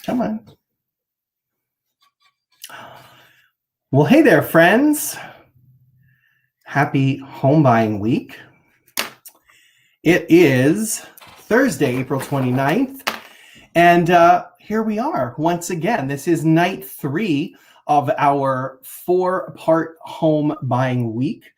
Come on. Well, hey there, friends. Happy home buying week. It is Thursday, April 29th. And here we are once again. This is night 3 of our 4-part home buying week.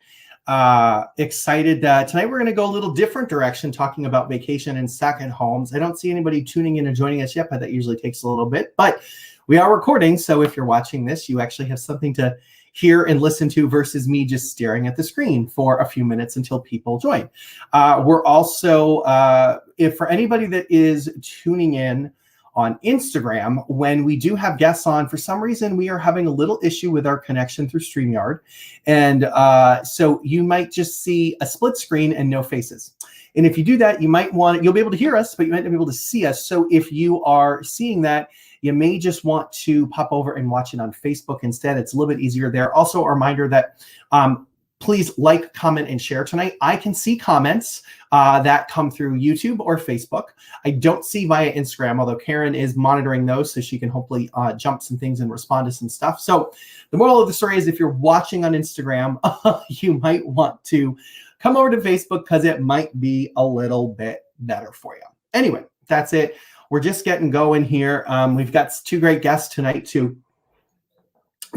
Excited. Tonight we're going to go a little different direction, talking about vacation and second homes. I don't see anybody tuning in and joining us yet, but that usually takes a little bit. But we are recording, so if you're watching this, you actually have something to hear and listen to versus me just staring at the screen for a few minutes until people join. We're also, if for anybody that is tuning in on Instagram, when we do have guests on, for some reason, we are having a little issue with our connection through StreamYard. And so you might just see a split screen and no faces. And if you do that, you'll be able to hear us, but you might not be able to see us. So if you are seeing that, you may just want to pop over and watch it on Facebook instead. It's a little bit easier there. Also, a reminder that please like, comment, and share tonight. I can see comments that come through YouTube or Facebook. I don't see via Instagram, although Karen is monitoring those, so she can hopefully jump some things and respond to some stuff. So the moral of the story is, if you're watching on Instagram, you might want to come over to Facebook because it might be a little bit better for you. Anyway, that's it. We're just getting going here. We've got 2 great guests tonight to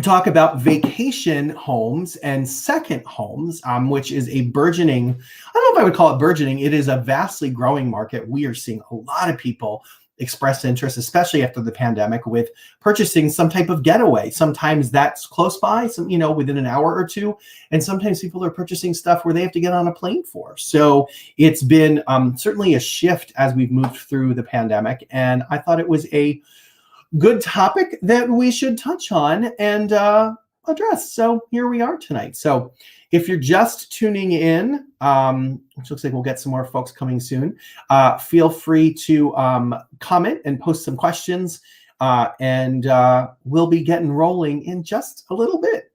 talk about vacation homes and second homes, which is a burgeoning, I don't know if I would call it burgeoning, it is a vastly growing market. We are seeing a lot of people express interest, especially after the pandemic, with purchasing some type of getaway. Sometimes that's close by, within an hour or two. And sometimes people are purchasing stuff where they have to get on a plane for. So it's been certainly a shift as we've moved through the pandemic. And I thought it was a good topic that we should touch on and address. So here we are tonight. So if you're just tuning in, which looks like we'll get some more folks coming soon, feel free to comment and post some questions, and we'll be getting rolling in just a little bit.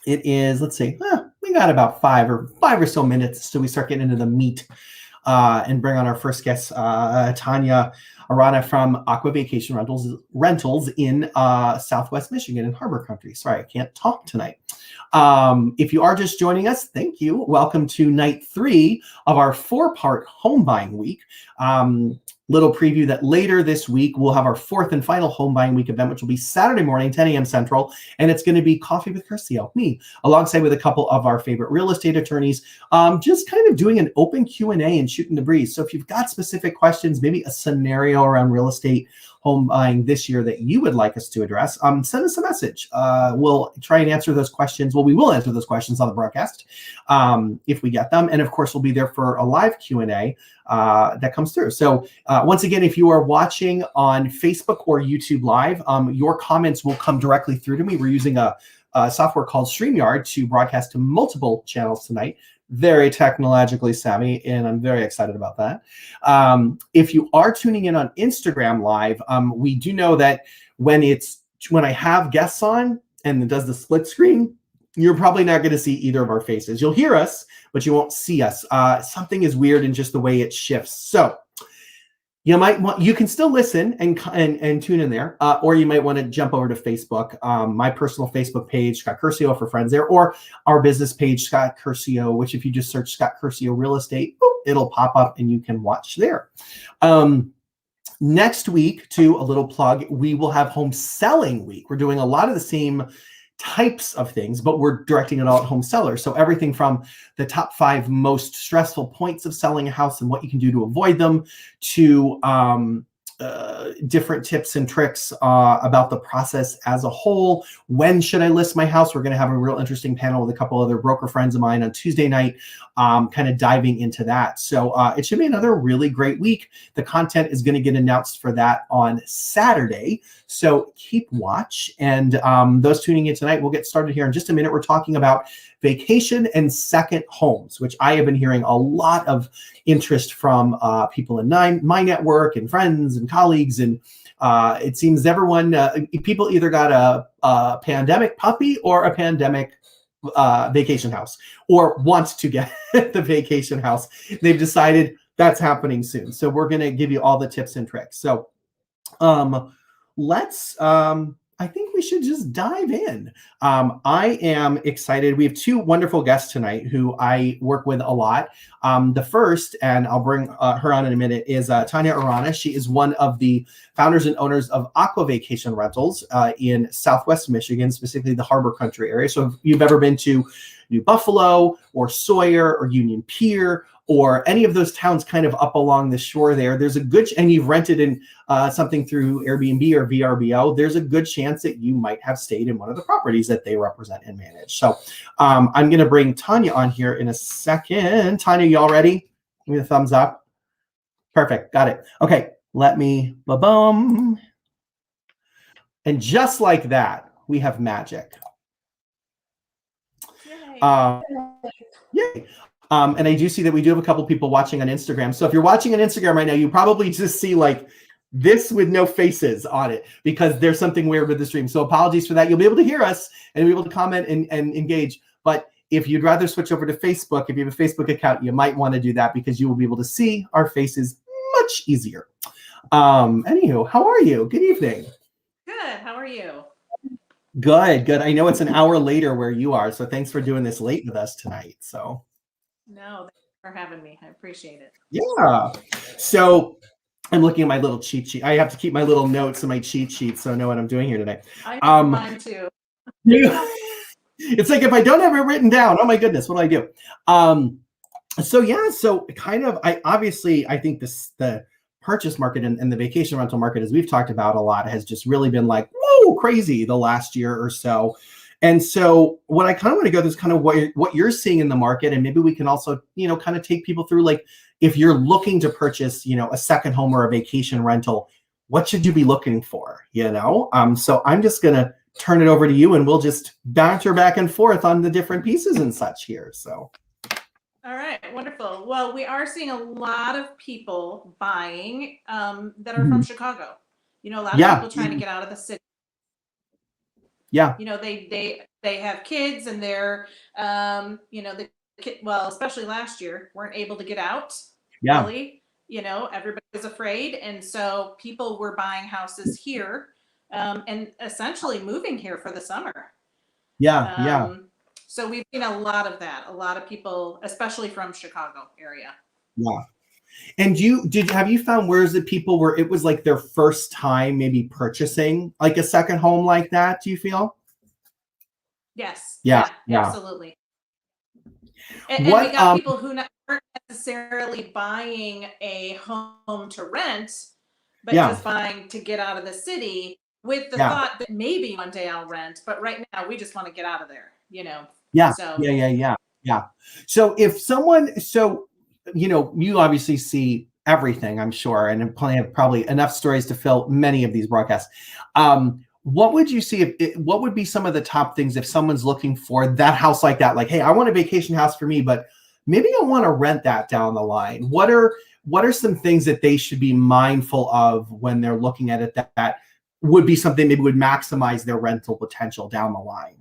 It is, let's see, we got about 5 or so minutes till we start getting into the meat and bring on our first guest, Tanya Arana from Aqua Vacation Rentals in Southwest Michigan in Harbor Country. Sorry, I can't talk tonight. If you are just joining us, thank you. Welcome to night 3 of our 4-part home buying week. Little preview that later this week, we'll have our 4th and final home buying week event, which will be Saturday morning, 10 a.m. Central. And it's going to be Coffee with Curcio, me, alongside with a couple of our favorite real estate attorneys, just kind of doing an open Q&A and shooting the breeze. So if you've got specific questions, maybe a scenario around real estate home buying this year that you would like us to address, send us a message. We'll try and answer those questions. Well, we will answer those questions on the broadcast if we get them. And of course, we'll be there for a live Q&A that comes through. So once again, if you are watching on Facebook or YouTube Live, your comments will come directly through to me. We're using a software called StreamYard to broadcast to multiple channels tonight. Very technologically savvy, and I'm very excited about that. If you are tuning in on Instagram Live, we do know that when I have guests on and it does the split screen, you're probably not going to see either of our faces. You'll hear us, but you won't see us. Something is weird in just the way it shifts. So you can still listen and tune in there, or you might want to jump over to Facebook, my personal Facebook page, Scott Curcio for friends there, or our business page, Scott Curcio, which if you just search Scott Curcio Real Estate, it'll pop up and you can watch there. Next week, a little plug, we will have home selling week. We're doing a lot of the same types of things, but we're directing it all at home sellers. So everything from the top 5 most stressful points of selling a house and what you can do to avoid them, to different tips and tricks about the process as a whole. When should I list my house? We're going to have a real interesting panel with a couple other broker friends of mine on Tuesday night, kind of diving into that. So it should be another really great week. The content is going to get announced for that on Saturday. So keep watch. And those tuning in tonight, we'll get started here in just a minute. We're talking about vacation and second homes, which I have been hearing a lot of interest from people in my network and friends and colleagues. And it seems everyone, people either got a pandemic puppy or a pandemic vacation house, or want to get the vacation house. They've decided that's happening soon. So we're going to give you all the tips and tricks. So let's I think we should just dive in. I am excited. We have two wonderful guests tonight who I work with a lot. The first, and I'll bring her on in a minute, is Tanya Arana. She is one of the founders and owners of Aqua Vacation Rentals in Southwest Michigan, specifically the Harbor Country area. So if you've ever been to New Buffalo or Sawyer or Union Pier or any of those towns kind of up along the shore there's a good, and you've rented in something through Airbnb or VRBO, there's a good chance that you might have stayed in one of the properties that they represent and manage. So I'm going to bring Tanya on here in a second. Tanya, you all ready? Give me a thumbs up. Perfect. Got it. Okay. Let me, ba-bum. And just like that, we have magic. Yay. And I do see that we do have a couple people watching on Instagram. So if you're watching on Instagram right now, you probably just see like this with no faces on it because there's something weird with the stream. So apologies for that. You'll be able to hear us and be able to comment and engage. But if you'd rather switch over to Facebook, if you have a Facebook account, you might want to do that because you will be able to see our faces much easier. Anywho, how are you? Good evening. Good. How are you? Good. I know it's an hour later where you are, so thanks for doing this late with us tonight. So. No, thanks for having me. I appreciate it. Yeah. So I'm looking at my little cheat sheet. I have to keep my little notes in my cheat sheet so I know what I'm doing here today. I have mine too. It's like if I don't have it written down, oh my goodness, what do I do? So kind of, I think the purchase market and the vacation rental market, as we've talked about a lot, has just really been like, whoa, crazy the last year or so. And so what I kind of want to go through is kind of what you're seeing in the market. And maybe we can also, kind of take people through, like, if you're looking to purchase, a second home or a vacation rental, what should you be looking for, So I'm just going to turn it over to you and we'll just banter back and forth on the different pieces and such here. So. All right. Wonderful. Well, we are seeing a lot of people buying that are from Chicago. A lot of people trying to get out of the city. Yeah. They have kids and they're, especially last year, weren't able to get out. Yeah. Really, everybody was afraid. And so people were buying houses here and essentially moving here for the summer. Yeah. So we've seen a lot of that. A lot of people, especially from Chicago area. Yeah. And have you found where is it people where it was like their first time maybe purchasing like a second home like that? Do you feel? Yes. Yeah. Absolutely. And we got people who aren't necessarily buying a home to rent, but just buying to get out of the city with the thought that maybe one day I'll rent, but right now we just want to get out of there, Yeah. So. Yeah. So if someone, you obviously see everything, I'm sure, and probably enough stories to fill many of these broadcasts. What would you see what would be some of the top things if someone's looking for that house like that? Like, hey, I want a vacation house for me, but maybe I want to rent that down the line. What are some things that they should be mindful of when they're looking at it that would be something maybe would maximize their rental potential down the line?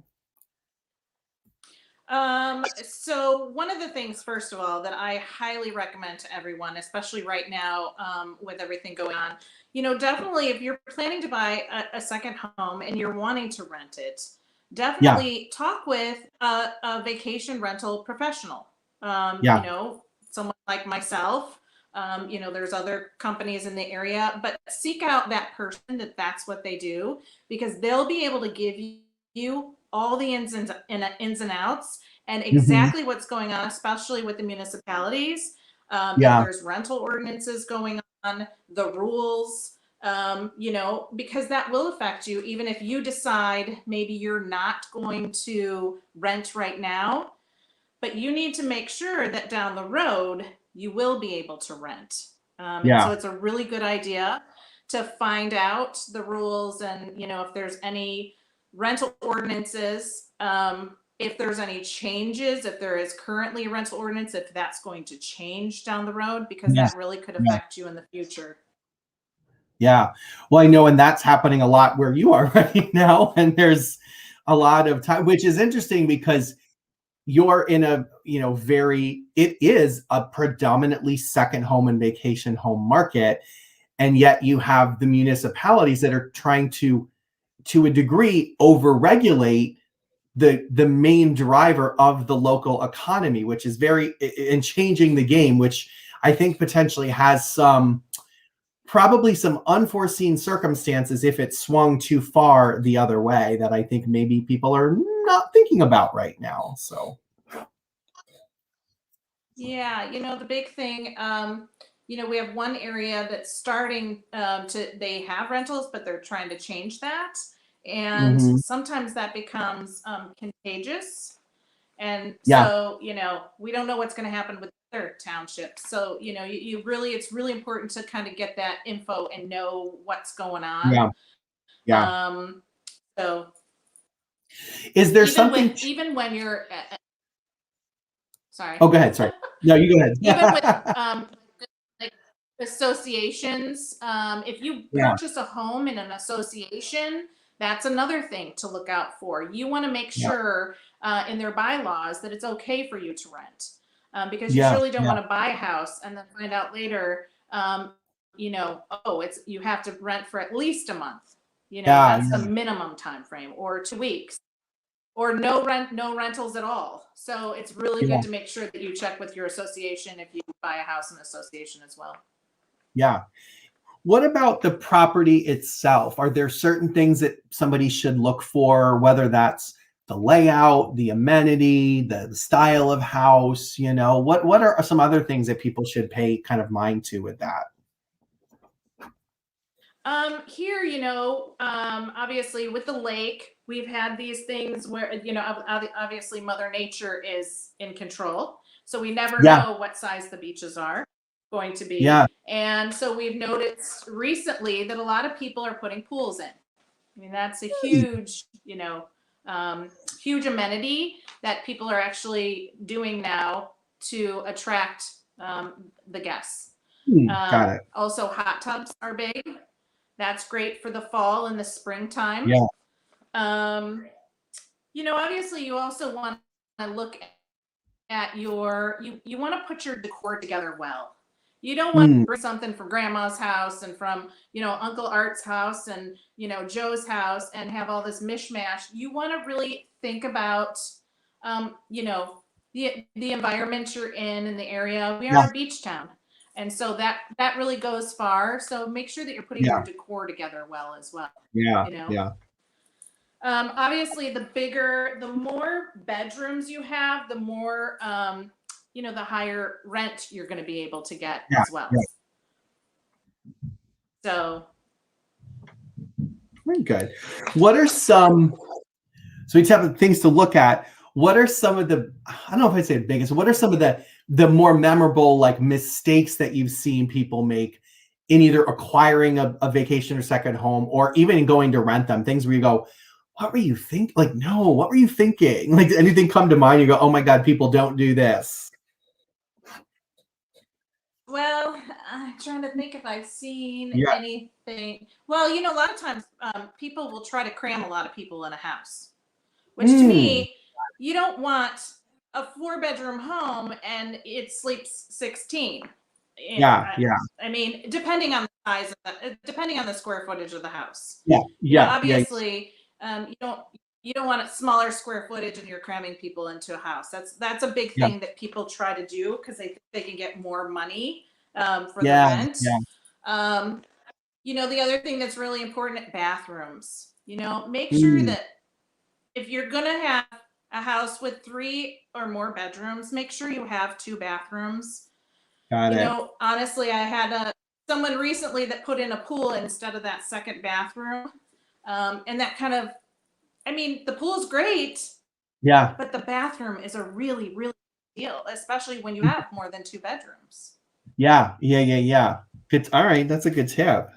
So one of the things, first of all, that I highly recommend to everyone, especially right now, with everything going on, definitely if you're planning to buy a second home and you're wanting to rent it, definitely talk with a vacation rental professional. Someone like myself, there's other companies in the area, but seek out that person that's what they do, because they'll be able to give you all the ins and outs and exactly what's going on, especially with the municipalities. If there's rental ordinances going on, the rules, because that will affect you, even if you decide maybe you're not going to rent right now, but you need to make sure that down the road you will be able to rent. So it's a really good idea to find out the rules and, if there's any rental ordinances, if there's any changes, if there is currently a rental ordinance, if that's going to change down the road, because that really could affect you in the future. Yeah. Well, I know, and that's happening a lot where you are right now. And there's a lot of time, which is interesting because you're in a, it is a predominantly second home and vacation home market. and yet you have the municipalities that are trying to a degree, overregulate the main driver of the local economy, which is very in changing the game, which I think potentially has probably some unforeseen circumstances if it swung too far the other way that I think maybe people are not thinking about right now. So Yeah, the big thing, we have one area that's starting they have rentals, but they're trying to change that. And mhm. sometimes that becomes contagious. And Yeah, so, we don't know what's going to happen with other townships. So, it's really important to kind of get that info and know what's going on. yeah, yeah. Um, so Is there something even when you're, sorry. oh, go ahead, sorry. No, you go Even with ahead. like associations, if you Yeah, purchase a home in an association, that's another thing to look out for. You want to make yeah, sure in their bylaws that it's okay for you to rent, because you yeah, surely don't yeah, want to buy a house and then find out later, oh, it's you have to rent for at least a month. yeah, That's the yeah, minimum time frame, or 2 weeks, or no rentals at all. So it's really yeah, good to make sure that you check with your association if you buy a house in an association as well. yeah. What about the property itself? Are there certain things that somebody should look for, whether that's the layout, the amenity, the style of house? What are some other things that people should pay kind of mind to with that? Here, obviously with the lake, we've had these things where, obviously Mother Nature is in control. So we never Yeah, know what size the beaches are going to yeah. be. And so we've noticed recently that a lot of people are putting pools in. I mean, that's a huge, huge amenity that people are actually doing now to attract the guests. Got it. Also, hot tubs are big. That's great for the fall and the springtime. Yeah. Obviously, you also want to look at you want to put your decor together well. You don't want to Mm, bring something from grandma's house and from, Uncle Art's house and, Joe's house and have all this mishmash. You want to really think about, the environment you're in the area. We yeah, are a beach town. And so that really goes far. So make sure that you're putting your yeah, decor together well as well. yeah, You know, yeah, Obviously, the more bedrooms you have, the more, the higher rent you're going to be able to get yeah, as well. yeah. So, Very good. What are some, so we have things to look at. What are some of the, I don't know if I'd say the biggest, what are some of the more memorable like mistakes that you've seen people make in either acquiring a vacation or second home, or even in going to rent them? Things where you go, what were you thinking? Like, no, what were you thinking? Like, anything come to mind? You go, oh my God, people don't do this. well, I'm trying to think if I've seen Yeah. anything. Well, a lot of times people will try to cram a lot of people in a house, which to Mm, me, you don't want a 4-bedroom home and it sleeps 16. yeah, yeah, I mean, depending on the size, depending on the square footage of the house. yeah, yeah, yeah, Obviously, you don't want a smaller square footage and you're cramming people into a house. That's a big yeah, thing that people try to do because they think they can get more money for the yeah, rent. yeah. Um, the other thing that's really important, bathrooms. Make sure Mm, that if you're gonna have a house with 3 or more bedrooms, make sure you have 2 bathrooms. got it. Honestly, I had someone recently that put in a pool instead of that second bathroom. And that kind of, I mean, the pool is great, Yeah. but the bathroom is a really, really big deal, especially when you have more than 2 bedrooms. Yeah, yeah, yeah, yeah. Good. All right, that's a good tip.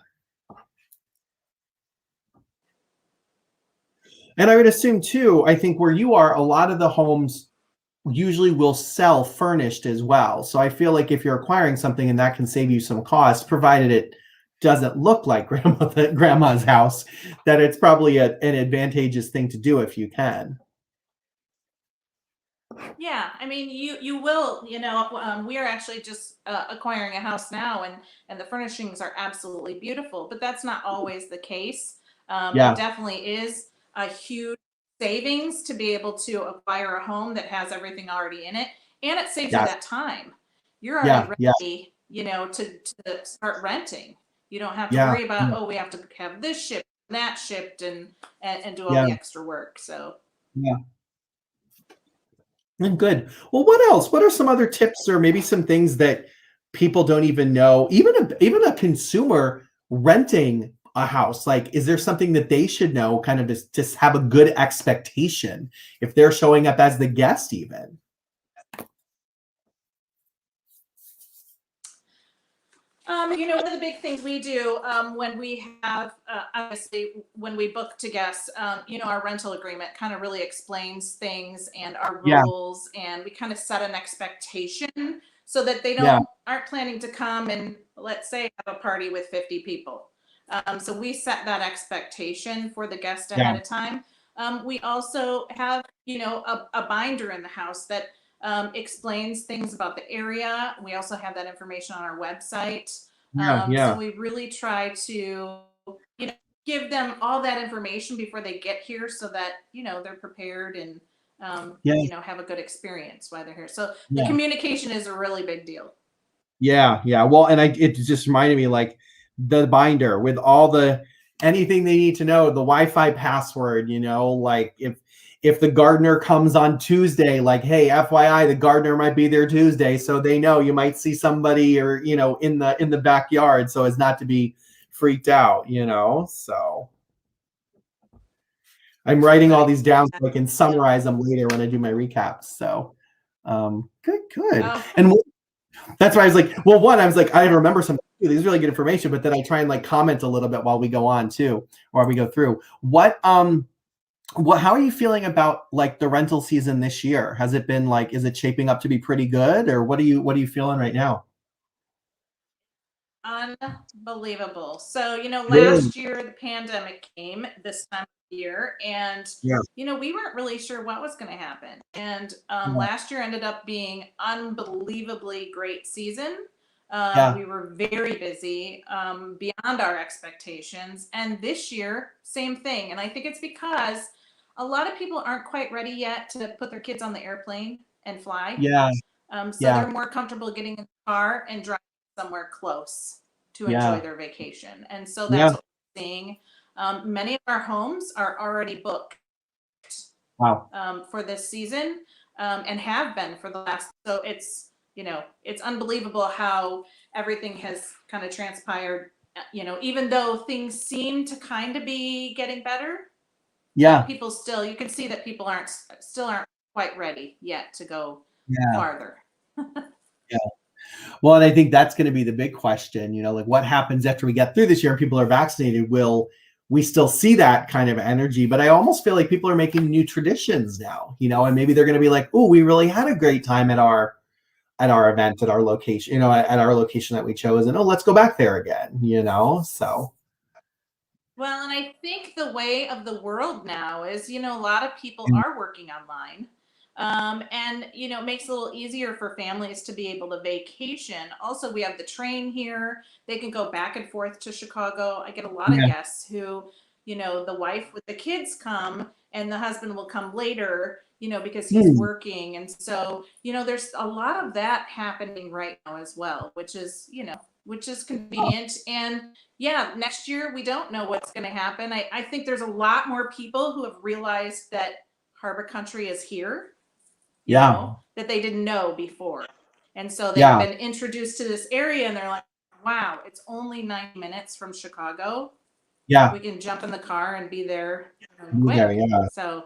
And I would assume too, I think where you are, a lot of the homes usually will sell furnished as well. So I feel like if you're acquiring something and that can save you some cost, provided it doesn't look like grandma's house, that it's probably an advantageous thing to do if you can. Yeah, I mean, you will, we are actually just acquiring a house now, and the furnishings are absolutely beautiful, but that's not always the case. It Yeah, definitely is a huge savings to be able to acquire a home that has everything already in it, and it saves you yeah, that time. You're already yeah, yeah, ready, to start renting. You don't have to yeah, worry about, yeah, oh, we have to have this shipped, that shipped, and do all yeah, the extra work. So. yeah. And good. Well, what else? What are some other tips or maybe some things that people don't even know? Even a consumer renting a house, like, is there something that they should know, kind of just have a good expectation if they're showing up as the guest, even? One of the big things we do when we have, obviously, when we book to guests, our rental agreement kind of really explains things and our Yeah, rules, and we kind of set an expectation so that they yeah, aren't planning to come and, let's say, have a party with 50 people. So we set that expectation for the guest yeah, ahead of time. We also have, a binder in the house that explains things about the area. We also have that information on our website. yeah, So yeah, we really try to, you know, give them all that information before they get here so that, they're prepared and, yeah, have a good experience while they're here. So the yeah. communication is a really big deal. Yeah, yeah. Well, and it just reminded me, like, the binder with all the anything they need to know, the Wi-Fi password, like, if the gardener comes on Tuesday, like, hey, FYI, the gardener might be there Tuesday, so they know you might see somebody, or in the backyard, so as not to be freaked out. So I'm writing all Right. these down so I can Yeah. summarize them later when I do my recaps. So good, good. Oh, And that's why I was like, well, one, I was like, I remember some these is really good information, but then I try and like comment a little bit while we go on too, or we go through. How are you feeling about like the rental season this year? Has it been like, is it shaping up to be pretty good, or what are you feeling right now? unbelievable. So, Really? last year the pandemic came this time of year, and Yeah, we weren't really sure what was going to happen. And yeah, last year ended up being unbelievably great season. yeah, We were very busy, beyond our expectations. And this year, same thing. And I think it's because a lot of people aren't quite ready yet to put their kids on the airplane and fly. yeah, So yeah, they're more comfortable getting in the car and driving somewhere close to enjoy yeah, their vacation. And so yeah. that's what we're seeing. Many of our homes are already booked Wow. for this season, and have been for the last. So it's unbelievable how everything has kind of transpired. Even though things seem to kind of be getting better, but Yeah, people still, you can see that people aren't quite ready yet to go yeah, farther. yeah. Well, and I think that's going to be the big question, like, what happens after we get through this year and people are vaccinated? Will we still see that kind of energy? But I almost feel like people are making new traditions now, and maybe they're going to be like, oh, we really had a great time at our event, at our location, at our location that we chose, and oh, let's go back there again. So Well, and I think the way of the world now is, a lot of people mm, are working online. And, it makes it a little easier for families to be able to vacation. Also, we have the train here. They can go back and forth to Chicago. I get a lot of yeah, guests who, the wife with the kids come and the husband will come later, because he's mm, working. And so, there's a lot of that happening right now as well, which is convenient. And yeah, next year we don't know what's going to happen. I think there's a lot more people who have realized that Harbor Country is here, yeah, that they didn't know before. And so they've yeah, been introduced to this area and they're like, wow, it's only 9 minutes from Chicago. yeah, We can jump in the car and be there yeah, quick. yeah. So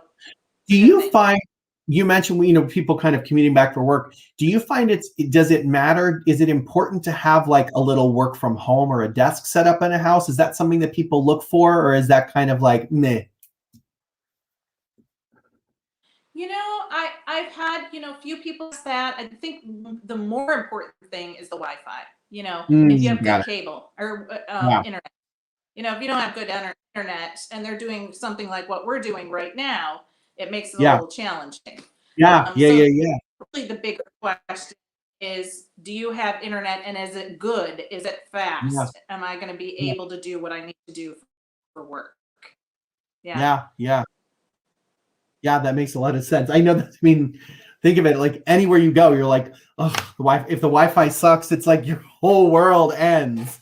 it's Do a good you thing. find you mentioned, people kind of commuting back for work. Do you find does it matter? Is it important to have like a little work from home or a desk set up in a house? Is that something that people look for, or is that kind of like meh? I've had, a few people ask that. I think the more important thing is the Wi-Fi. If you have Got good it. cable or Yeah, internet. If you don't have good internet and they're doing something like what we're doing right now, it makes it a yeah, little challenging. Yeah, yeah, So yeah, yeah. really the bigger question is, do you have internet and is it good? Is it Yeah, fast? Am I going to be yeah, able to do what I need to do for work? Yeah. yeah, yeah. Yeah, that makes a lot of sense. I know that. I mean, think of it like anywhere you go, you're like, oh, if the Wi-Fi sucks, it's like your whole world ends.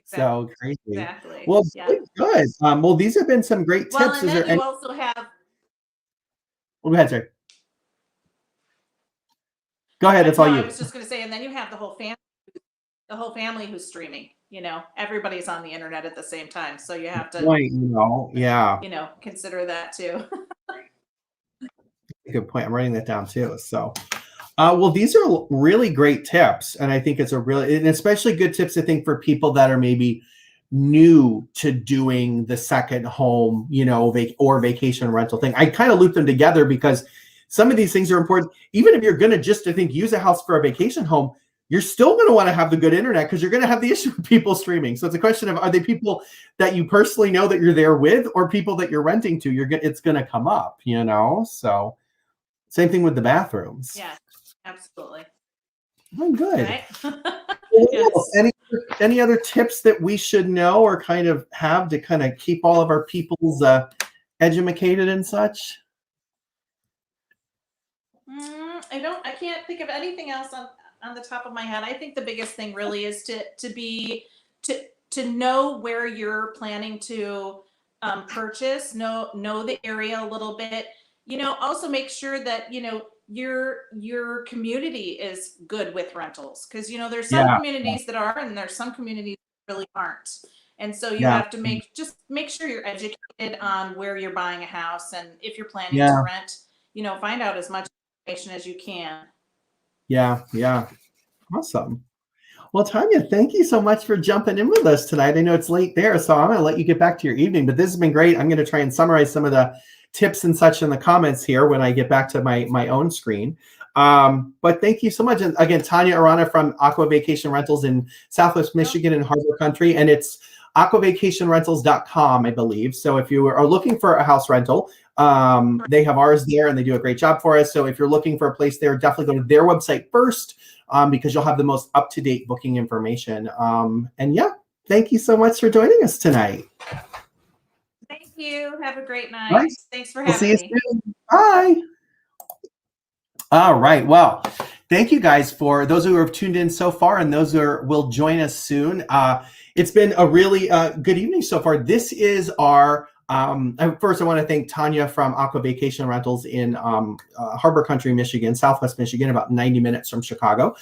So crazy. Exactly. Well, Yeah. good, good. Well, these have been some great Well, tips. and Is then there any? you also have, Oh, go ahead, sir. Go ahead. It's all no, I you. was just going to say, and then you have the whole family who's streaming, everybody's on the internet at the same time. So you have to, Point. Yeah, consider that too. good point. I'm writing that down too. So, well, these are really great tips, and I think it's a really, and especially good tips. I think for people that are maybe new to doing the second home, or vacation rental thing. I kind of loop them together because some of these things are important. Even if you're going to just, I think, use a house for a vacation home, you're still going to want to have the good internet because you're going to have the issue with people streaming. So it's a question of, are they people that you personally know that you're there with, or people that you're renting to? It's going to come up, So same thing with the bathrooms. Yeah, absolutely. Oh, good. Right. Well, Yes. any other tips that we should know or kind of have to kind of keep all of our people's educated and such? I can't think of anything else on the top of my head. I think the biggest thing really is to know where you're planning to purchase, know the area a little bit. Also make sure that your community is good with rentals, because there's some Yeah, communities that are, and there's some communities that really aren't. And so you yeah, have to make sure you're educated on where you're buying a house, and if you're planning to yeah, rent, find out as much information as you can. yeah, yeah. Awesome. Well, Tanya, thank you so much for jumping in with us tonight. I know it's late there, so I'm going to let you get back to your evening, but this has been great. I'm going to try and summarize some of the tips and such in the comments here when I get back to my own screen. But thank you so much. And again, Tanya Arana from Aqua Vacation Rentals in Southwest Michigan and Harbor Country, and it's aquavacationrentals.com, I believe. So if you are looking for a house rental, they have ours there and they do a great job for us. So if you're looking for a place there, definitely go to their website first, because you'll have the most up-to-date booking information. And yeah, thank you so much for joining us tonight. Thank you. Have a great night. All right. Thanks for We'll see having you me. soon. Bye. All right. Well, thank you guys for those who have tuned in so far and those who will join us soon. It's been a really good evening so far. This is our first, I want to thank Tanya from Aqua Vacation Rentals in Harbor Country, Michigan, Southwest Michigan, about 90 minutes from Chicago,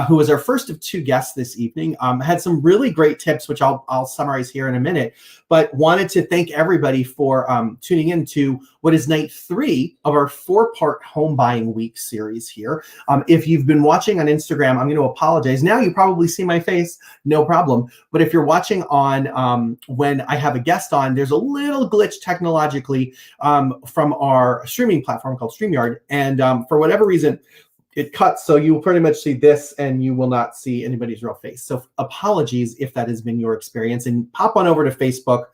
who was our first of two guests this evening. Had some really great tips, which I'll summarize here in a minute, but wanted to thank everybody for tuning in to what is night 3 of our 4-part home buying week series here. If you've been watching on Instagram, I'm going to apologize. Now you probably see my face, no problem. But if you're watching on when I have a guest on, there's a little glitch technologically from our streaming platform called StreamYard. And for whatever reason, it cuts. So you will pretty much see this and you will not see anybody's real face. So apologies if that has been your experience. And pop on over to Facebook.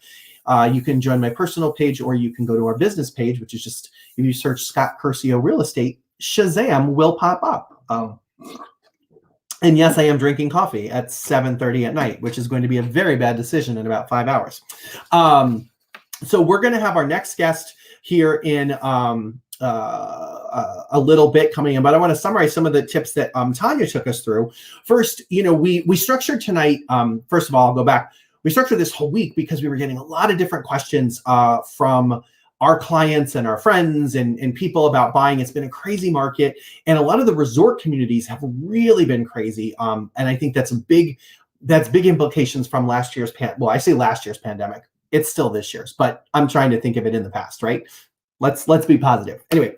You can join my personal page, or you can go to our business page, which is just, if you search Scott Curcio Real Estate, Shazam will pop up. And yes, I am drinking coffee at 7:30 at night, which is going to be a very bad decision in about 5 hours. So we're going to have our next guest here in a little bit coming in, but I want to summarize some of the tips that Tanya took us through. First, we structured tonight. First of all, I'll go back. We structured this whole week because we were getting a lot of different questions from our clients and our friends and people about buying. It's been a crazy market, and a lot of the resort communities have really been crazy. And I think that's big implications from last year's well, I say last year's pandemic. It's still this year's, but I'm trying to think of it in the past, right? Let's be positive. Anyway,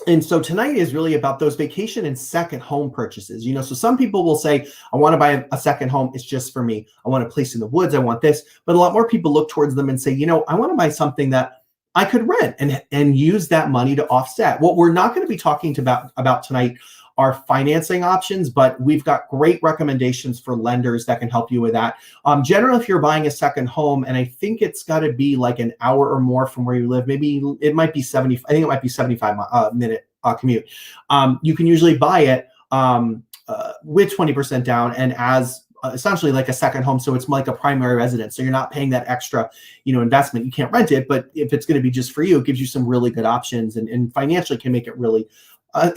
and so tonight is really about those vacation and second home purchases. So some people will say, I want to buy a second home. It's just for me. I want a place in the woods. I want this. But a lot more people look towards them and say, I want to buy something that I could rent and use that money to offset. What we're not going to be talking about tonight our financing options, but we've got great recommendations for lenders that can help you with that. Generally, if you're buying a second home, and I think it's got to be like an hour or more from where you live, maybe it might be 70, I think it might be 75 minute commute. You can usually buy it with 20% down and as essentially like a second home. So it's like a primary residence. So you're not paying that extra, investment. You can't rent it, but if it's going to be just for you, it gives you some really good options and financially can make it really,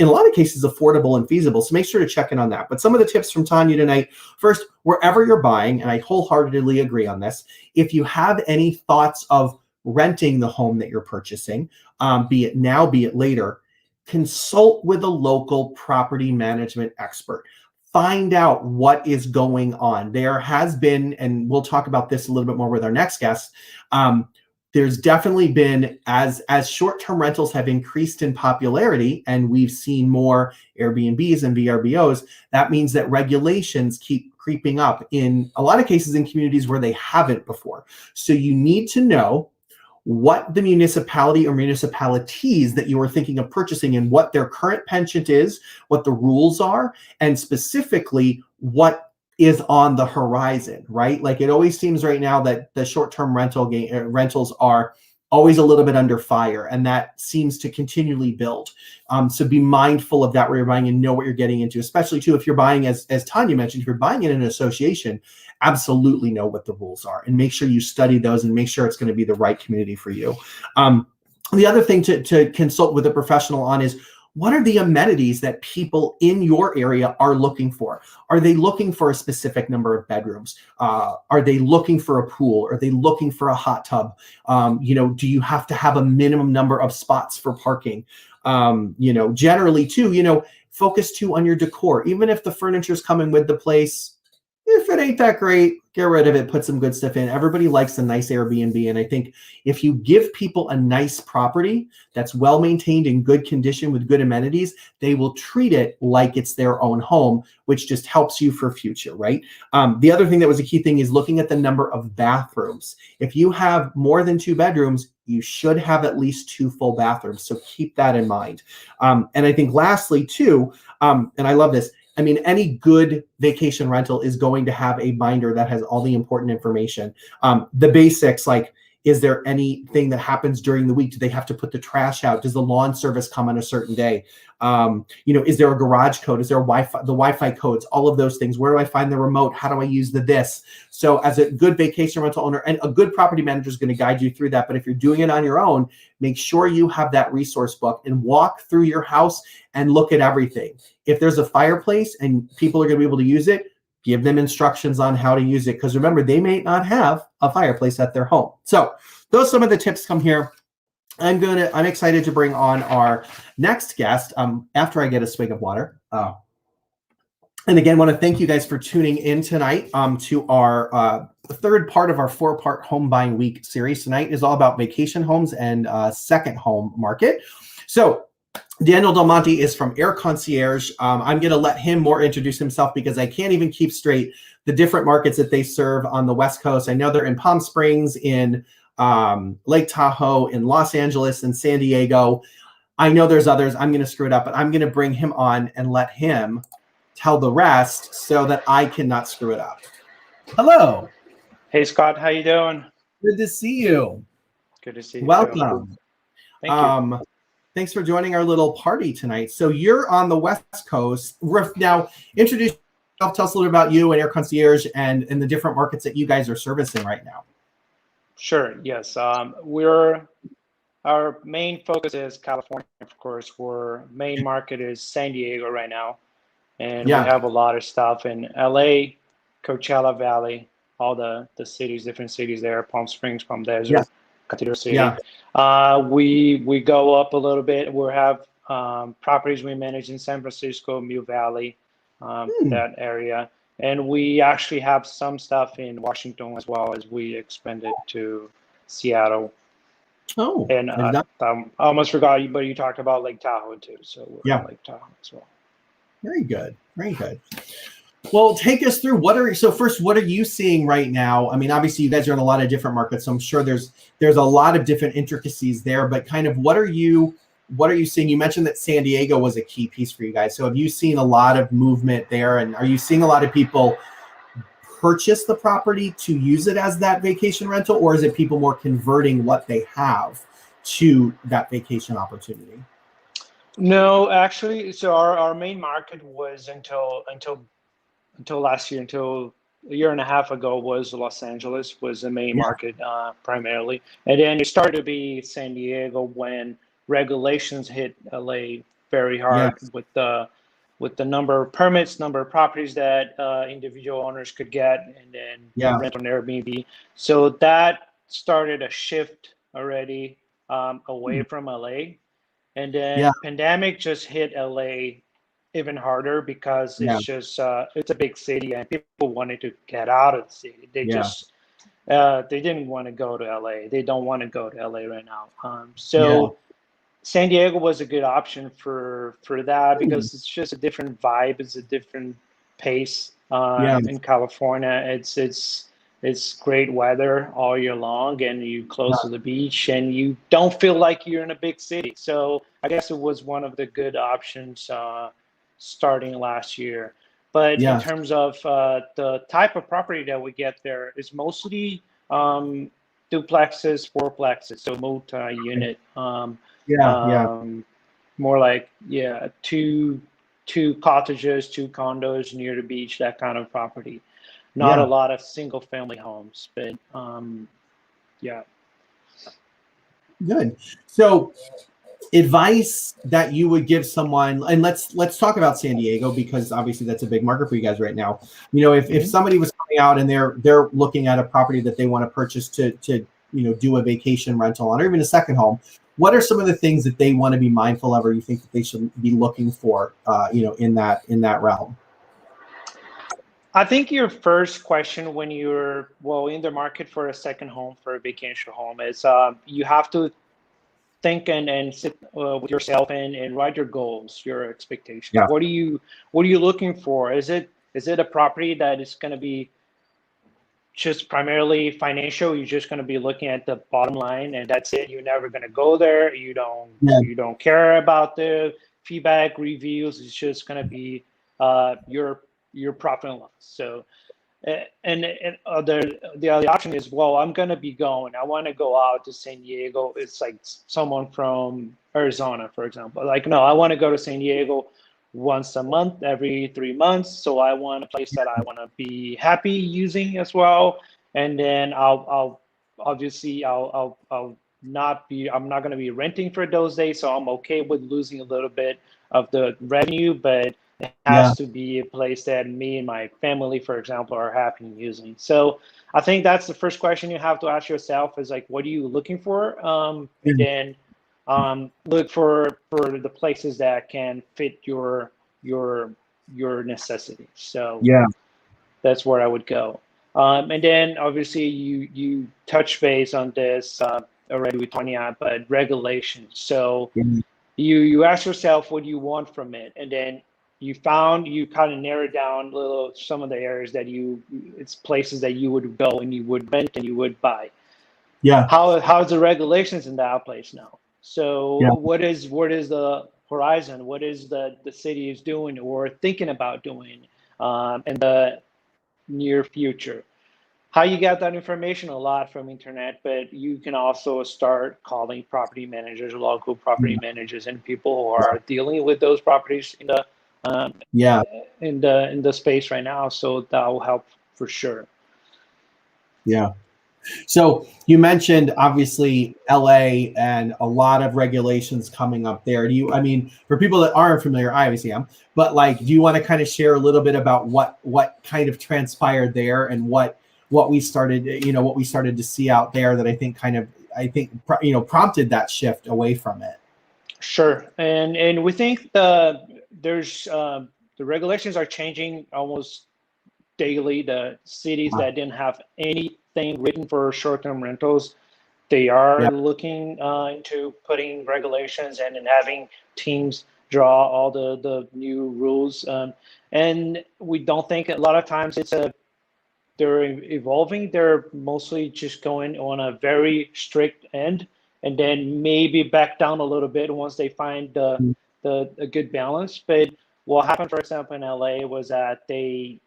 in a lot of cases, affordable and feasible. So make sure to check in on that. But some of the tips from Tanya tonight, first, wherever you're buying, and I wholeheartedly agree on this, if you have any thoughts of renting the home that you're purchasing, be it now, be it later, consult with a local property management expert. Find out what is going on. There has been, and we'll talk about this a little bit more with our next guest, there's definitely been, as short-term rentals have increased in popularity and we've seen more Airbnbs and VRBOs, that means that regulations keep creeping up in a lot of cases in communities where they haven't before. So you need to know what the municipality or municipalities that you are thinking of purchasing and what their current penchant is, what the rules are, and specifically what is on the horizon, right? Like it always seems right now that the short-term rentals are always a little bit under fire, and that seems to continually build. So be mindful of that where you're buying and know what you're getting into, especially too if you're buying, as Tanya mentioned, if you're buying in an association, absolutely know what the rules are and make sure you study those and make sure it's going to be the right community for you. The other thing to consult with a professional on is, what are the amenities that people in your area are looking for? Are they looking for a specific number of bedrooms? Are they looking for a pool? Are they looking for a hot tub? Do you have to have a minimum number of spots for parking? Generally too, focus too on your decor. Even if the furniture's coming with the place, if it ain't that great, get rid of it, put some good stuff in. Everybody likes a nice Airbnb. And I think if you give people a nice property that's well maintained, in good condition with good amenities, they will treat it like it's their own home, which just helps you for future, right? The other thing that was a key thing is looking at the number of bathrooms. If you have more than 2 bedrooms, you should have at least 2 full bathrooms. So keep that in mind. And I think lastly too, and I love this, any good vacation rental is going to have a binder that has all the important information. The basics, like, is there anything that happens during the week? Do they have to put the trash out? Does the lawn service come on a certain day? Is there a garage code? Is there the Wi-Fi codes? All of those things. Where do I find the remote? How do I use this? So as a good vacation rental owner, and a good property manager is going to guide you through that. But if you're doing it on your own, make sure you have that resource book and walk through your house and look at everything. If there's a fireplace and people are going to be able to use it, give them instructions on how to use it. Because remember, they may not have a fireplace at their home. So those are some of the tips come here. I'm excited to bring on our next guest after I get a swig of water. And again, want to thank you guys for tuning in tonight to our third part of our 4-part home buying week series. Tonight is all about vacation homes and second home market. So Daniel Del Monte is from Air Concierge. I'm going to let him more introduce himself because I can't even keep straight the different markets that they serve on the West Coast. I know they're in Palm Springs, in Lake Tahoe, in Los Angeles, and San Diego. I know there's others. I'm going to screw it up, but I'm going to bring him on and let him tell the rest so that I cannot screw it up. Hello. Hey, Scott. How you doing? Good to see you. Good to see you. Welcome. Thank you. Thanks for joining our little party tonight. So you're on the West Coast. Now, introduce yourself. Tell us a little bit about you and Air Concierge and the different markets that you guys are servicing right now. Sure. Yes. Our main focus is California, of course. Our main market is San Diego right now, and we have a lot of stuff in LA, Coachella Valley, all the cities, different cities there, Palm Springs, Palm Desert, Cathedral City. We go up a little bit. We have properties we manage in San Francisco, Mill Valley, that area. And we actually have some stuff in Washington as well as we expanded to Seattle. Oh, and I almost forgot, but you talked about Lake Tahoe too. So we're in Lake Tahoe as well. Very good. Very good. Well, take us through what are you seeing right now? I mean, obviously you guys are in a lot of different markets, so I'm sure there's a lot of different intricacies there, but kind of what are you what are you seeing? You mentioned that San Diego was a key piece for you guys. So have you seen a lot of movement there, and are you seeing a lot of people purchase the property to use it as that vacation rental, or is it people more converting what they have to that vacation opportunity? No, actually, so our main market was until last year, until a year and a half ago, was Los Angeles was the main Yeah. market primarily, and then it started to be San Diego when regulations hit LA very hard Yes. with the number of permits, number of properties that individual owners could get, and then Yeah. rent on Airbnb. So that started a shift already away from LA, and Yeah. then pandemic just hit LA even harder because Yeah. it's just it's a big city and people wanted to get out of the city. They Yeah. just they didn't want to go to LA. They don't want to go to LA right now. Yeah. So San Diego was a good option for that because it's just a different vibe. It's a different pace. Yeah. In California, it's great weather all year long, and you close to the beach, and you don't feel like you're in a big city. So I guess it was one of the good options starting last year. But in Yeah. terms of the type of property that we get there is mostly duplexes, fourplexes, so multi-unit. Yeah. Yeah. More like two cottages, two condos near the beach, that kind of property. Not a Yeah. lot of single family homes, but yeah. Good. So, advice that you would give someone, and let's talk about San Diego because obviously that's a big market for you guys right now. You know, if somebody was coming out and they're looking at a property that they want to purchase to do a vacation rental on, or even a second home, what are some of the things that they want to be mindful of, or you think that they should be looking for, in that realm? I think your first question when you're in the market for a second home, for a vacation home, is you have to think and sit with yourself and write your goals, your expectations. Yeah. What are you looking for? Is it a property that is going to be just primarily financial? You're just going to be looking at the bottom line and that's it. You're never going to go there. You don't care about the feedback, reviews. It's just going to be your profit and loss. So and the other option is, well, I'm going to be going. I want to go out to San Diego. It's like someone from Arizona, for example. Like, no, I want to go to San Diego once a month, every 3 months. So I want a place that I want to be happy using as well. And then I'll obviously I'm not going to be renting for those days. So I'm okay with losing a little bit of the revenue, but it has to be a place that me and my family, for example, are happy using. So I think that's the first question you have to ask yourself is like, what are you looking for? And then look for the places that can fit your necessities. So that's where I would go. And then obviously you touch base on this already with Tonya, but regulations. So you ask yourself what you want from it, and then you kind of narrow down some of the areas that it's places that you would go and you would rent and you would buy. Yeah. How's the regulations in that place now? So what is the horizon? What is the city is doing or thinking about doing in the near future? How you get that information? A lot from internet, but you can also start calling property managers, local property managers, and people who are dealing with those properties in the space right now. So that will help for sure. Yeah. So you mentioned obviously LA and a lot of regulations coming up there. For people that aren't familiar, I obviously am, but like, do you want to kind of share a little bit about what kind of transpired there and what we started to see out there that I think prompted that shift away from it? Sure. And we think there's the regulations are changing almost daily. The cities that didn't have anything written for short-term rentals, they are looking into putting regulations and having teams draw all the new rules. And we don't think a lot of times they're evolving. They're mostly just going on a very strict end. and then maybe back down a little bit once they find a good balance. But what happened, for example, in LA was that they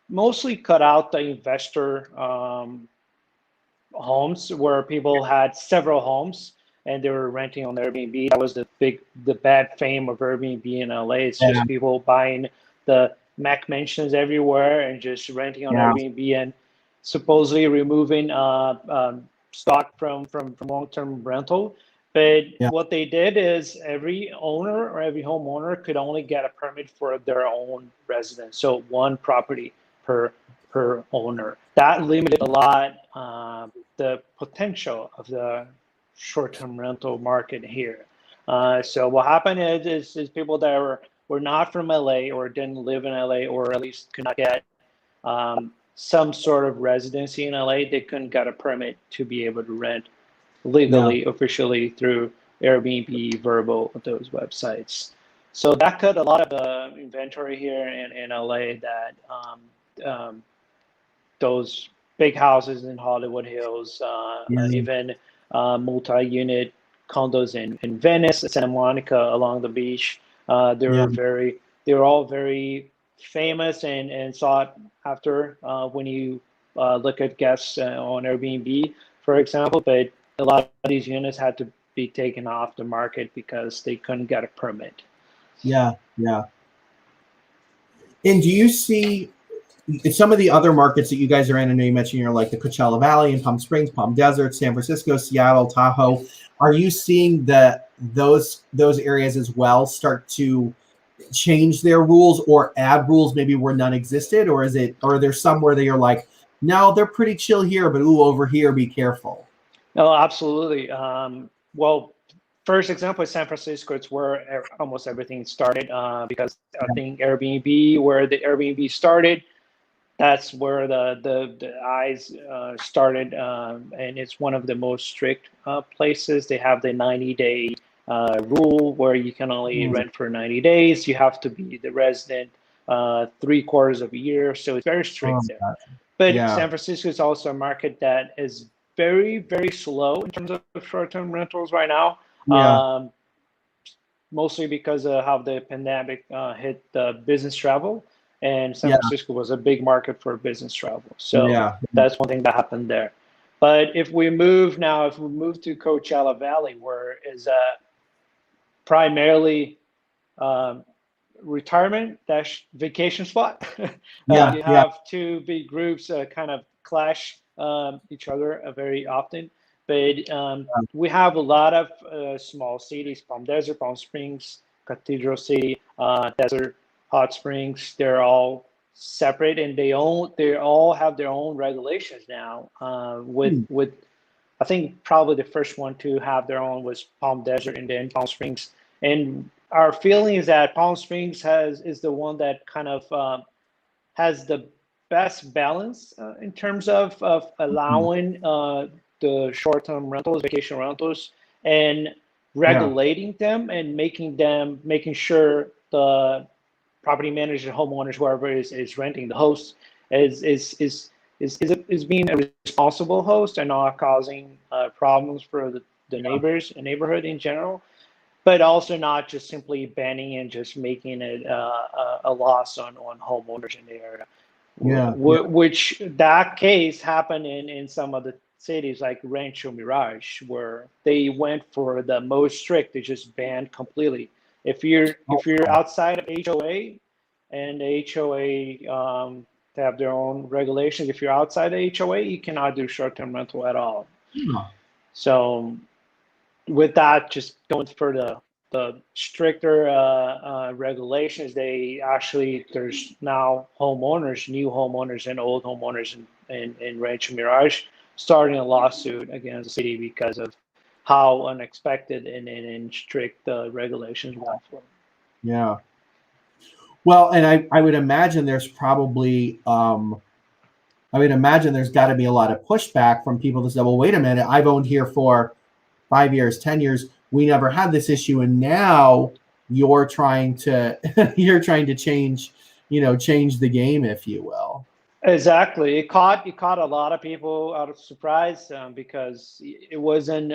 mostly cut out the investor homes where people had several homes and they were renting on Airbnb. That was the bad fame of Airbnb in LA. It's just people buying the Mac mansions everywhere and just renting on Airbnb and supposedly removing stock from long-term rental. But what they did is every owner or every homeowner could only get a permit for their own residence. So one property per owner. That limited a lot the potential of the short-term rental market here. So what happened is people that were not from LA or didn't live in LA or at least could not get some sort of residency in LA, they couldn't get a permit to be able to rent legally, officially through Airbnb, Vrbo, those websites. So that cut a lot of the inventory here in LA that those big houses in Hollywood Hills, even multi-unit condos in Venice, Santa Monica, along the beach. They were all very famous and sought after when you look at guests on Airbnb, for example. But a lot of these units had to be taken off the market because they couldn't get a permit. Yeah. And do you see in some of the other markets that you guys are in? I know you mentioned you're like the Coachella Valley and Palm Springs, Palm Desert, San Francisco, Seattle, Tahoe. Are you seeing that those areas as well start to change their rules or add rules maybe where none existed? Or are there somewhere that you're like, no, they're pretty chill here, but over here, be careful? No, absolutely. Well, first example is San Francisco. It's where almost everything started because I think Airbnb, where the Airbnb started, that's where the eyes started, and it's one of the most strict places. They have the 90-day rule where you can only rent for 90 days. You have to be the resident 3/4 of a year, so it's very strict there. But San Francisco is also a market that is very, very slow in terms of short-term rentals right now. Mostly because of how the pandemic hit business travel. And San Francisco was a big market for business travel. So that's one thing that happened there. But if we move to Coachella Valley, where is primarily retirement / vacation spot. You have two big groups kind of clash each other very often. But we have a lot of small cities: Palm Desert, Palm Springs, Cathedral City, Desert Hot Springs. They're all separate, and they all have their own regulations now. With I think probably the first one to have their own was Palm Desert, and then Palm Springs. And our feeling is that Palm Springs is the one that kind of has the best balance in terms of allowing the short-term rentals, vacation rentals, and regulating them and making sure the property manager, homeowners, whoever is renting, the host is being a responsible host and not causing problems for the neighbors and neighborhood in general, but also not just simply banning and just making it a loss on homeowners in the area. Which that case happened in some of the cities like Rancho Mirage, where they went for the most strict. They just banned completely. If you're outside of HOA, and the HOA they have their own regulations. If you're outside the HOA, you cannot do short-term rental at all. So with that, just going for the stricter regulations, there's now new homeowners and old homeowners in Rancho Mirage starting a lawsuit against the city because of how unexpected and strict the regulations were for. Yeah. Well, and I would imagine there's probably there's got to be a lot of pushback from people that say, well, wait a minute, I've owned here for 5 years, 10 years. We never had this issue. And now you're trying to change the game, if you will. Exactly. It caught a lot of people out of surprise because it wasn't.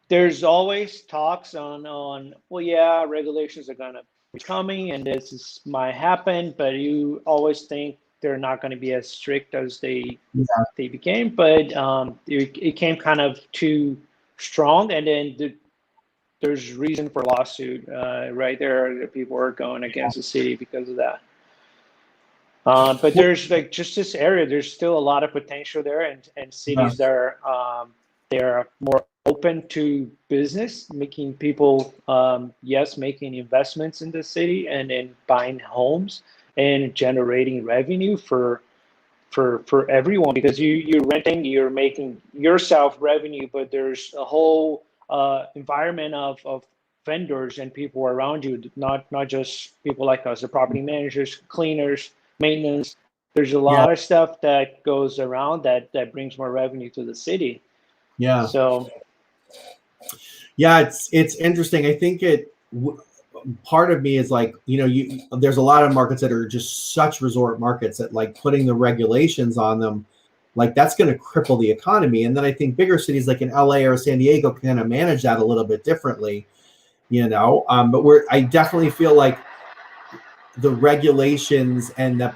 There's always talks on well, yeah, regulations are gonna be coming and this is might happen, but you always think they're not going to be as strict as Yeah. they became. But it came kind of too strong, and then there's reason for lawsuit right there. That people are going against the city because of that. But there's like just this area. There's still a lot of potential there, and Yeah. cities that are they're more open to business, making people yes, making investments in the city and then buying homes and generating revenue for everyone because you're renting, you're making yourself revenue, but there's a whole environment of vendors and people around you, not just people like us, the property managers, cleaners, maintenance. There's a Yeah. lot of stuff that goes around that brings more revenue to the city. Yeah. So Yeah, it's interesting. I think part of me is like, there's a lot of markets that are just such resort markets that like putting the regulations on them, like that's going to cripple the economy. And then I think bigger cities like in LA or San Diego can kind of manage that a little bit differently, but I definitely feel like the regulations and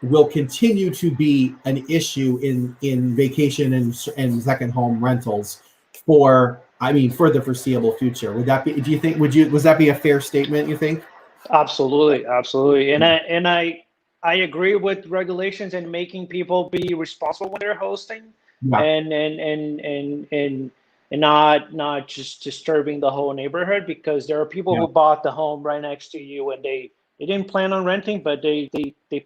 will continue to be an issue in vacation and second home rentals for the foreseeable future. Was that be a fair statement, you think? absolutely, and I agree with regulations and making people be responsible when they're hosting, Yeah. and not just disturbing the whole neighborhood because there are people Yeah. who bought the home right next to you and they didn't plan on renting, but they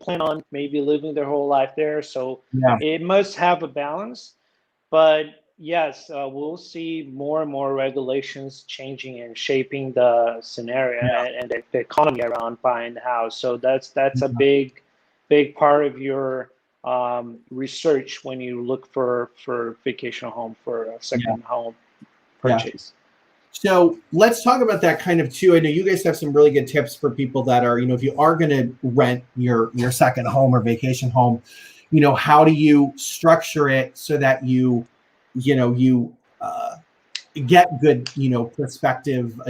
plan on maybe living their whole life there. So Yeah. it must have a balance. But yes, we'll see more and more regulations changing and shaping the scenario Yeah. and the economy around buying the house. So that's a big part of your research when you look for vacation home for a second home Yeah. purchase. So let's talk about that kind of too. I know you guys have some really good tips for people that are, if you are going to rent your second home or vacation home, how do you structure it so that you get good, prospective,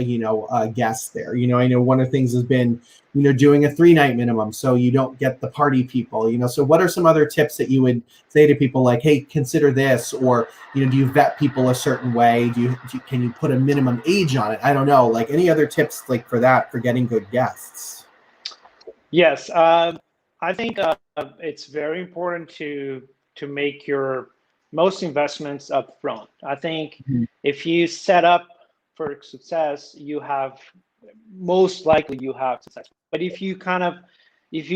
guests there. I know one of the things has been, doing a 3-night minimum so you don't get the party people. So what are some other tips that you would say to people like, hey, consider this, or do you vet people a certain way? Can you put a minimum age on it? I don't know. Like any other tips like for getting good guests? Yes, I think it's very important to make your most investments up front. I think if you set up for success, most likely you have success. But if you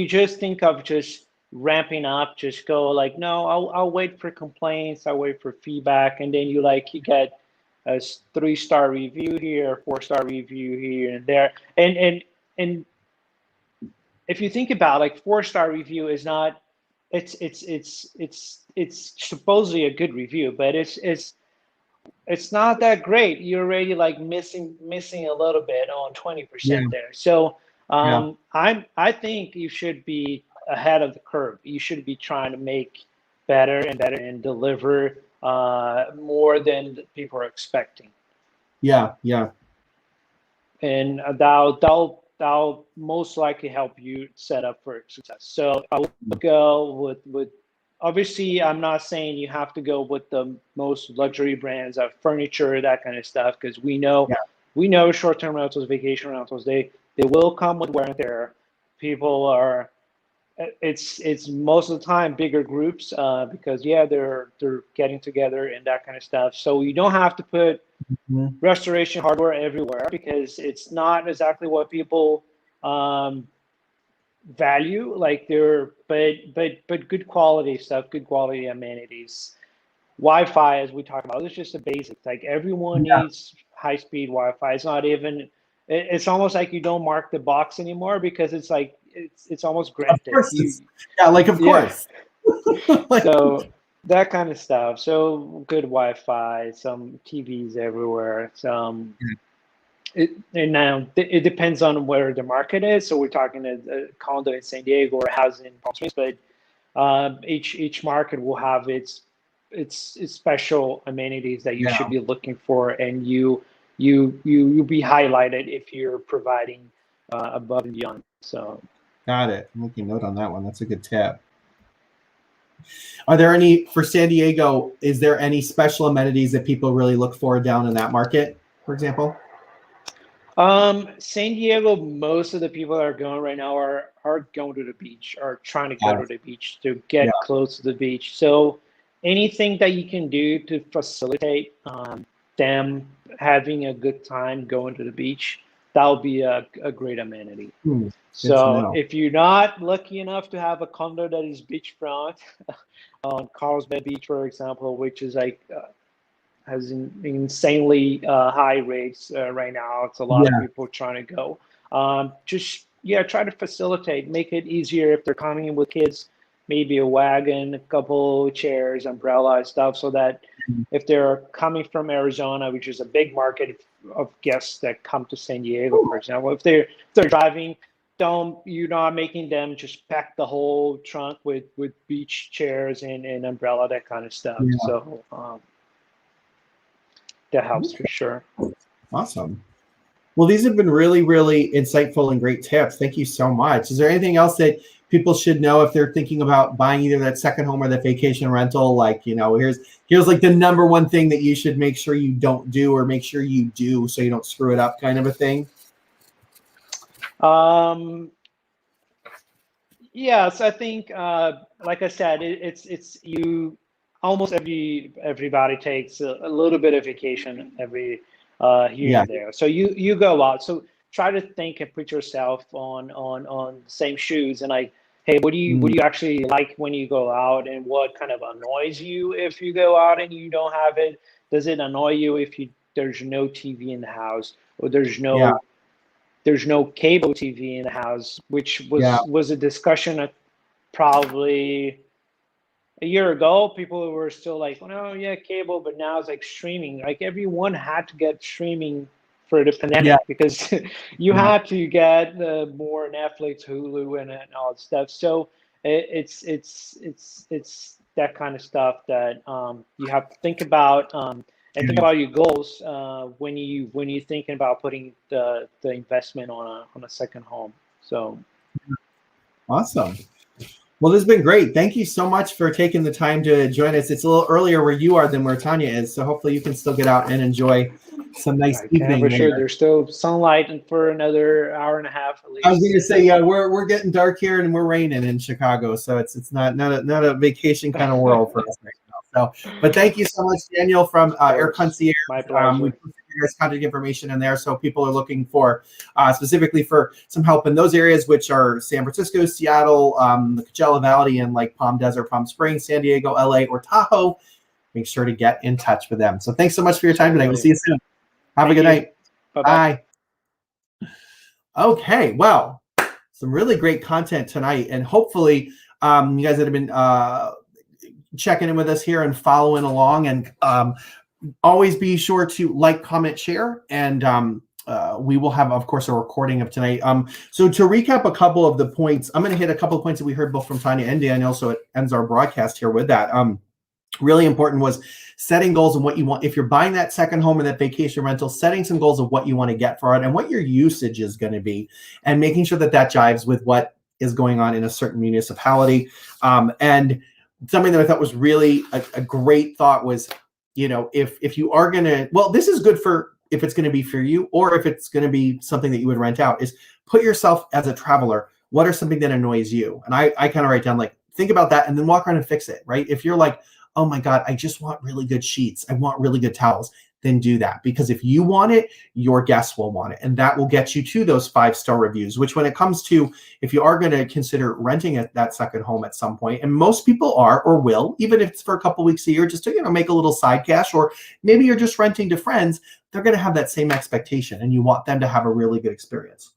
just think of just ramping up, just go like, no, I'll wait for complaints, I'll wait for feedback, and then you get a 3-star review here, 4-star review here and there, and if you think about like 4-star review is not, it's supposedly a good review, but it's not that great. You're already like missing a little bit on 20% there. So I think you should be ahead of the curve. You should be trying to make better and better and deliver more than people are expecting. Yeah. And that'll most likely help you set up for success. So I would go with obviously I'm not saying you have to go with the most luxury brands of furniture, that kind of stuff, because we know short-term rentals, vacation rentals, they will come with wear and tear. People are it's most of the time bigger groups because they're getting together and that kind of stuff. So you don't have to put restoration hardware everywhere because it's not exactly what people value. Like but good quality stuff, good quality amenities. Wi-Fi, as we talked about, it's just a basic. Like everyone needs high-speed Wi-Fi. It's not even. It's almost like you don't mark the box anymore because it's like it's almost granted. Of course. So that kind of stuff. So good Wi-Fi, some TVs everywhere. And now it depends on where the market is. So we're talking a condo in San Diego or a house in Palm Springs, but Each market will have its special amenities that you should be looking for, and you'll be highlighted if you're providing above and beyond. So got it. I'm making note on that one. That's a good tip. Are there any, for San Diego, is there any special amenities that people really look for down in that market, for example? San Diego, most of the people that are going right now are going to the beach, or trying to go to the beach to get close to the beach. So anything that you can do to facilitate them having a good time going to the beach, that'll be a great amenity. So if you're not lucky enough to have a condo that is beachfront, on Carlsbad Beach, for example, which is like has insanely high rates right now. It's a lot of people trying to go. Just try to facilitate, make it easier if they're coming in with kids, maybe a wagon, a couple chairs, umbrella stuff, so that if they're coming from Arizona, which is a big market of guests that come to San Diego, for example, if they're driving, you're not making them just pack the whole trunk with beach chairs and umbrella, that kind of stuff. So that helps for sure. Awesome. Well, these have been really, really insightful and great tips. Thank you so much. Is there anything else that people should know if they're thinking about buying either that second home or that vacation rental? Like, here's like the number one thing that you should make sure you don't do, or make sure you do so you don't screw it up, kind of a thing. Yes, I think, like I said, it's you. Almost everybody takes a little bit of vacation every here and there. So you go out. So try to think and put yourself on the same shoes, and like, hey, what do you actually like when you go out, and what kind of annoys you if you go out and you don't have it? Does it annoy you if there's no TV in the house, or there's no cable TV in the house, which was a discussion probably a year ago. People were still like, oh, no, cable, but now it's like streaming. Like everyone had to get streaming for the pandemic because you had to get more Netflix, Hulu, and all that stuff. So it's that kind of stuff that you have to think about. And think about your goals when you're thinking about putting the investment on a second home. So awesome. Well, this has been great. Thank you so much for taking the time to join us. It's a little earlier where you are than where Tanya is, so hopefully you can still get out and enjoy some nice evening. For sure, there's still sunlight for another hour and a half at least. I was going to say, we're getting dark here and we're raining in Chicago, so it's not a vacation kind of world for us right now. So, but thank you so much, Daniel from Air Concierge. My pleasure. We put your contact information in there, so people are looking for specifically for some help in those areas, which are San Francisco, Seattle, the Coachella Valley, and like Palm Desert, Palm Springs, San Diego, LA, or Tahoe. Make sure to get in touch with them. So thanks so much for your time today. We'll see you soon. Have a good night. Bye. Okay, well, some really great content tonight, and hopefully you guys that have been checking in with us here and following along, and always be sure to like, comment, share, and we will have, of course, a recording of tonight. So to recap a couple of the points, I'm going to hit a couple of points that we heard both from Tanya and Daniel, so it ends our broadcast here with that. Really important was setting goals of what you want. If you're buying that second home or that vacation rental, setting some goals of what you want to get for it and what your usage is going to be, and making sure that that jives with what is going on in a certain municipality. And something that I thought was really a great thought was, if you are going to, well, this is good for if it's going to be for you, or if it's going to be something that you would rent out, is put yourself as a traveler. What are something that annoys you? And I kind of write down, like, think about that and then walk around and fix it, right? If you're like, oh my God, I just want really good sheets, I want really good towels, then do that. Because if you want it, your guests will want it. And that will get you to those 5-star reviews, which when it comes to, if you are going to consider renting that second home at some point, and most people are or will, even if it's for a couple weeks a year, just to make a little side cash, or maybe you're just renting to friends, they're going to have that same expectation and you want them to have a really good experience.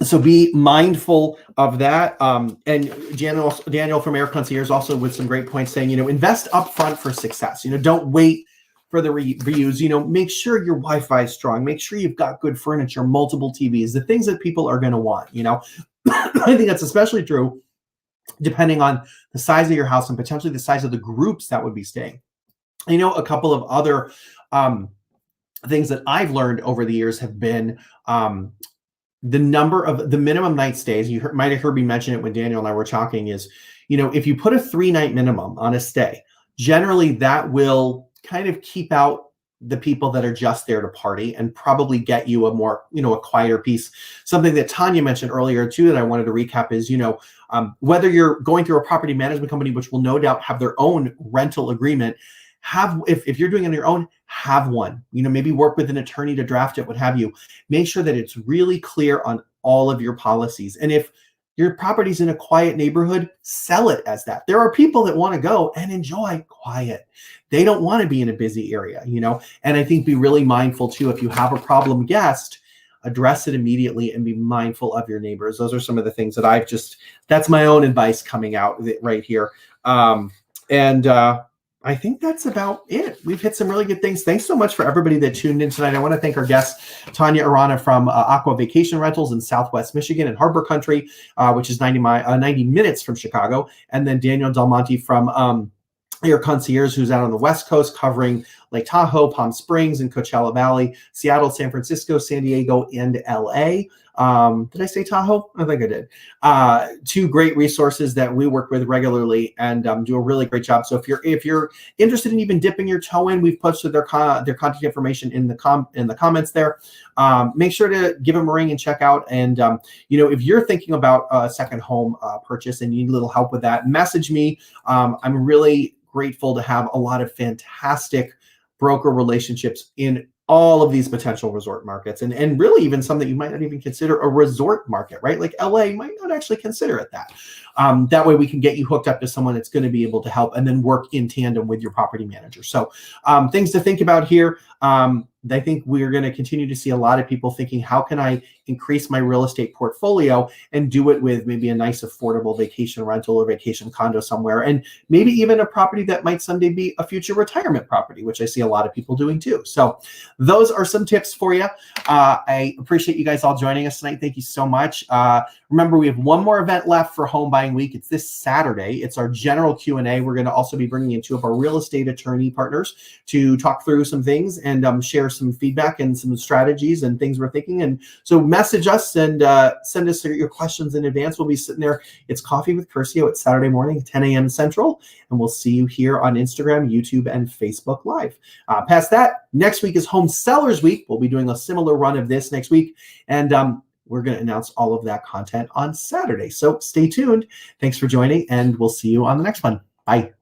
So be mindful of that. And Daniel from Air Concierge also with some great points saying, invest upfront for success. Don't wait for the reviews. Make sure your Wi-Fi is strong. Make sure you've got good furniture, multiple TVs, the things that people are going to want. I think that's especially true depending on the size of your house and potentially the size of the groups that would be staying. A couple of other things that I've learned over the years have been the minimum night stays. You might have heard me mention it when Daniel and I were talking is, if you put a 3-night minimum on a stay, generally that will kind of keep out the people that are just there to party and probably get you a more, a quieter piece. Something that Tanya mentioned earlier too, that I wanted to recap is, whether you're going through a property management company, which will no doubt have their own rental agreement, if you're doing it on your own, have one, maybe work with an attorney to draft it, what have you. Make sure that it's really clear on all of your policies. And if your property's in a quiet neighborhood, sell it as that. There are people that want to go and enjoy quiet. They don't want to be in a busy area, and I think be really mindful too. If you have a problem guest, address it immediately and be mindful of your neighbors. Those are some of the things that that's my own advice coming out right here. I think that's about it. We've hit some really good things. Thanks so much for everybody that tuned in tonight. I want to thank our guest, Tanya Arana from Aqua Vacation Rentals in Southwest Michigan in Harbor Country, which is 90 minutes from Chicago. And then Daniel Del Monte from Air Concierge, who's out on the West Coast covering Lake Tahoe, Palm Springs, and Coachella Valley, Seattle, San Francisco, San Diego, and LA. Did I say Tahoe? I think I did. 2 great resources that we work with regularly and do a really great job. So if you're interested in even dipping your toe in, we've posted their contact information in the comments there. Make sure to give them a ring and check out. And if you're thinking about a second home purchase and you need a little help with that, message me. I'm really grateful to have a lot of fantastic broker relationships in all of these potential resort markets, and really even some that you might not even consider a resort market, right? Like LA, you might not actually consider it that. That way we can get you hooked up to someone that's going to be able to help and then work in tandem with your property manager. So things to think about here. I think we're going to continue to see a lot of people thinking, how can I increase my real estate portfolio and do it with maybe a nice affordable vacation rental or vacation condo somewhere, and maybe even a property that might someday be a future retirement property, which I see a lot of people doing too. So those are some tips for you. I appreciate you guys all joining us tonight. Thank you so much. Remember, we have one more event left for Home Buying Week. It's this Saturday. It's our general Q&A. We're going to also be bringing in 2 of our real estate attorney partners to talk through some things and share some feedback and some strategies and things we're thinking. And so message us and send us your questions in advance. We'll be sitting there. It's Coffee with Curcio. It's Saturday morning, 10 a.m. Central. And we'll see you here on Instagram, YouTube, and Facebook Live. Past that, next week is Home Sellers Week. We'll be doing a similar run of this next week. And we're going to announce all of that content on Saturday. So stay tuned. Thanks for joining, and we'll see you on the next one. Bye.